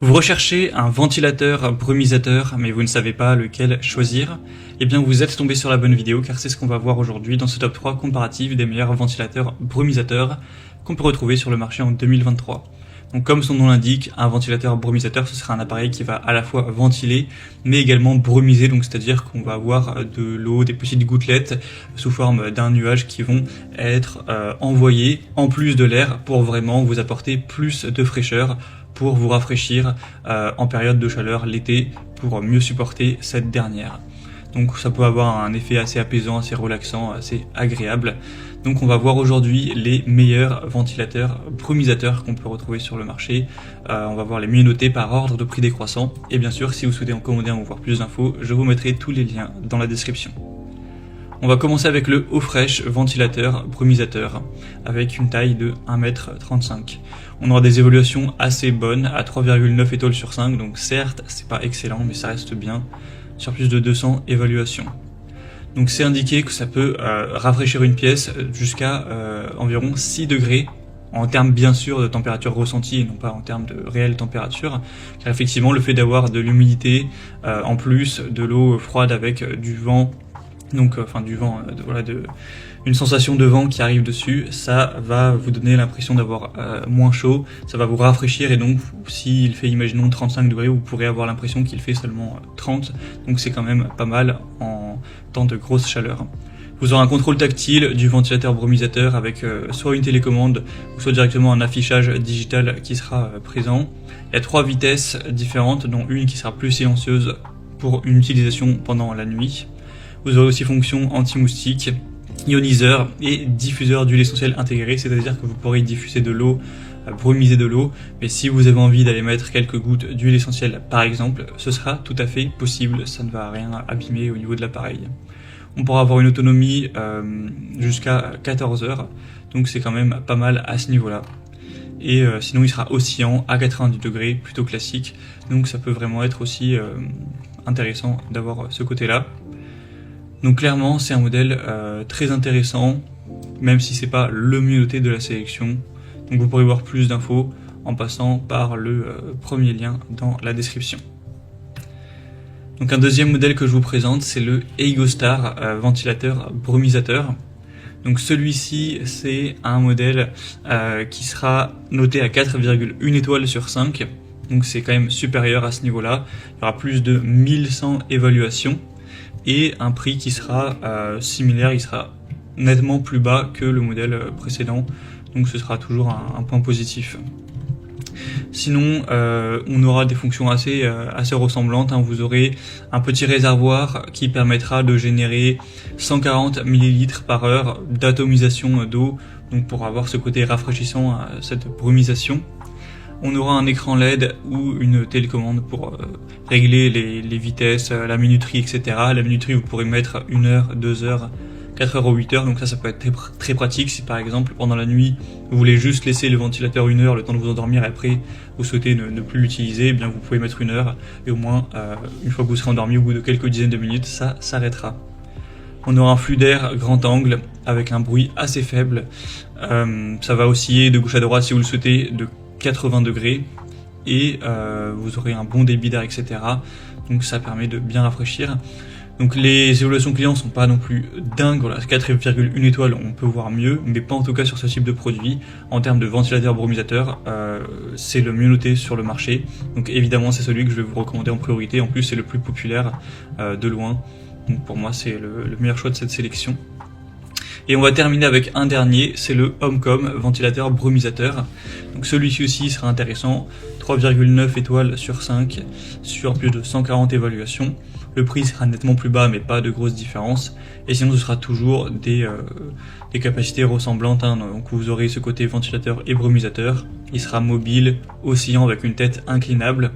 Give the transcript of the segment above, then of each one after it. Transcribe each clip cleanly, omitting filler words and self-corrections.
Vous recherchez un ventilateur brumisateur, mais vous ne savez pas lequel choisir? Eh bien, vous êtes tombé sur la bonne vidéo, car c'est ce qu'on va voir aujourd'hui dans ce top 3 comparatif des meilleurs ventilateurs brumisateurs qu'on peut retrouver sur le marché en 2023. Donc, comme son nom l'indique, un ventilateur brumisateur, ce sera un appareil qui va à la fois ventiler, mais également brumiser, donc c'est-à-dire qu'on va avoir de l'eau, des petites gouttelettes sous forme d'un nuage qui vont être envoyées en plus de l'air pour vraiment vous apporter plus de fraîcheur, pour vous rafraîchir en période de chaleur l'été, pour mieux supporter cette dernière. Donc ça peut avoir un effet assez apaisant, assez relaxant, assez agréable. Donc on va voir aujourd'hui les meilleurs ventilateurs brumisateurs qu'on peut retrouver sur le marché. On va voir les mieux notés par ordre de prix décroissant. Et bien sûr, si vous souhaitez en commander un ou voir plus d'infos, je vous mettrai tous les liens dans la description. On va commencer avec le Eau-Fraîche ventilateur brumisateur avec une taille de 1,35 m. On aura des évaluations assez bonnes à 3,9 étoiles sur 5, donc certes c'est pas excellent mais ça reste bien sur plus de 200 évaluations. Donc c'est indiqué que ça peut rafraîchir une pièce jusqu'à environ 6 degrés en termes bien sûr de température ressentie et non pas en termes de réelle température, car effectivement le fait d'avoir de l'humidité en plus de l'eau froide avec du vent, donc du vent, une sensation de vent qui arrive dessus, ça va vous donner l'impression d'avoir moins chaud, ça va vous rafraîchir, et donc s'il fait imaginons 35 degrés, vous pourrez avoir l'impression qu'il fait seulement 30, donc c'est quand même pas mal en temps de grosse chaleur. Vous aurez un contrôle tactile du ventilateur brumisateur avec soit une télécommande ou soit directement un affichage digital qui sera présent. Il y a 3 vitesses différentes, dont une qui sera plus silencieuse pour une utilisation pendant la nuit. Vous aurez aussi fonction anti-moustique, ioniseur et diffuseur d'huile essentielle intégrée, c'est-à-dire que vous pourrez diffuser de l'eau, brumiser de l'eau, mais si vous avez envie d'aller mettre quelques gouttes d'huile essentielle par exemple, ce sera tout à fait possible, ça ne va rien abîmer au niveau de l'appareil. On pourra avoir une autonomie jusqu'à 14 heures, donc c'est quand même pas mal à ce niveau-là. Et sinon il sera oscillant à 90 degrés, plutôt classique, donc ça peut vraiment être aussi intéressant d'avoir ce côté-là. Donc clairement c'est un modèle très intéressant, même si c'est pas le mieux noté de la sélection. Donc vous pourrez voir plus d'infos en passant par le premier lien dans la description. Donc un deuxième modèle que je vous présente, c'est le Eigostar ventilateur brumisateur. Donc celui-ci c'est un modèle qui sera noté à 4,1 étoiles sur 5. Donc c'est quand même supérieur à ce niveau-là. Il y aura plus de 1100 évaluations. Et un prix qui sera similaire, il sera nettement plus bas que le modèle précédent, donc ce sera toujours un point positif. Sinon, on aura des fonctions assez ressemblantes, hein. Vous aurez un petit réservoir qui permettra de générer 140 ml par heure d'atomisation d'eau, donc pour avoir ce côté rafraîchissant, cette brumisation. On aura un écran LED ou une télécommande pour régler les vitesses, la minuterie, etc. La minuterie, vous pourrez mettre 1 heure, 2 heures, 4 heures ou 8 heures. Donc ça peut être très pratique si par exemple pendant la nuit, vous voulez juste laisser le ventilateur 1 heure, le temps de vous endormir, et après vous souhaitez ne plus l'utiliser, eh bien vous pouvez mettre 1 heure et au moins une fois que vous serez endormi, au bout de quelques dizaines de minutes, ça s'arrêtera. On aura un flux d'air grand angle avec un bruit assez faible. Ça va osciller de gauche à droite si vous le souhaitez, de 80 degrés, et vous aurez un bon débit d'air, etc. Donc ça permet de bien rafraîchir. Donc les évaluations clients sont pas non plus dingues, voilà, 4,1 étoiles, on peut voir mieux, mais pas en tout cas sur ce type de produit. En termes de ventilateur brumisateur, c'est le mieux noté sur le marché. Donc évidemment c'est celui que je vais vous recommander en priorité, en plus c'est le plus populaire de loin. Donc pour moi c'est le meilleur choix de cette sélection. Et on va terminer avec un dernier, c'est le Homecom ventilateur brumisateur. Donc celui-ci aussi sera intéressant, 3,9 étoiles sur 5 sur plus de 140 évaluations. Le prix sera nettement plus bas mais pas de grosse différence. Et sinon ce sera toujours des capacités ressemblantes, hein. Donc vous aurez ce côté ventilateur et brumisateur. Il sera mobile, oscillant avec une tête inclinable.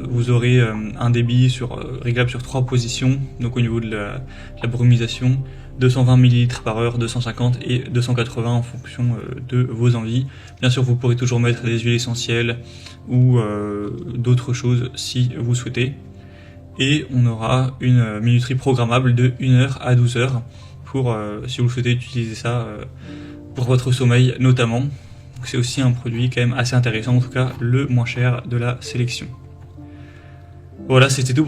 Vous aurez un débit réglable sur 3 positions, donc au niveau de la brumisation, 220 ml par heure, 250 et 280 en fonction de vos envies. Bien sûr, vous pourrez toujours mettre des huiles essentielles ou d'autres choses si vous souhaitez. Et on aura une minuterie programmable de 1 heure à 12 heures pour, si vous souhaitez utiliser ça pour votre sommeil notamment. Donc c'est aussi un produit quand même assez intéressant, en tout cas le moins cher de la sélection. Voilà, c'était tout pour